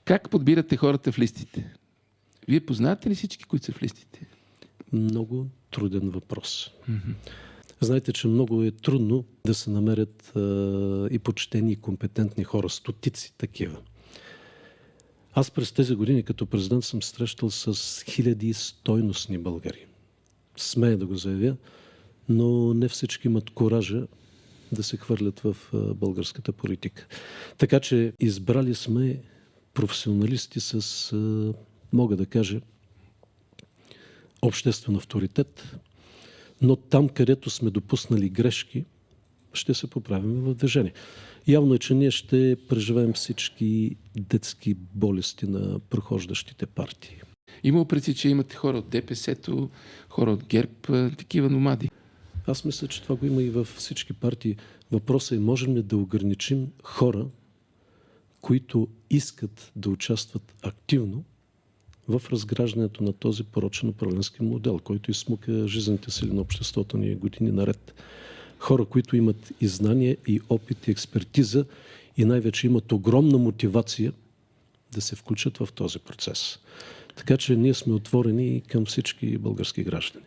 Как подбирате хората в листите? Вие познавате ли всички, които са в листите? Много труден въпрос. Знаете, че много е трудно да се намерят и почтени, и компетентни хора, стотици такива. Аз през тези години като президент съм срещал с хиляди стойностни българи. Смея да го заявя, но не всички имат коража да се хвърлят в българската политика. Така че избрали сме професионалисти с, мога да кажа, обществен авторитет, но там, където сме допуснали грешки, ще се поправим в движение. Явно е, че ние ще преживеем всички детски болести на прохождащите партии. Има опрети, че имате хора от ДПС-то, хора от ГЕРБ, такива номади. Аз мисля, че това го има и във всички партии. Въпросът е, можем ли да ограничим хора, които искат да участват активно в разграждането на този порочен управленски модел, който изсмука жизнените сили на обществото ни години наред. Хора, които имат и знание, и опит, и експертиза, и най-вече имат огромна мотивация да се включат в този процес. Така че ние сме отворени към всички български граждани.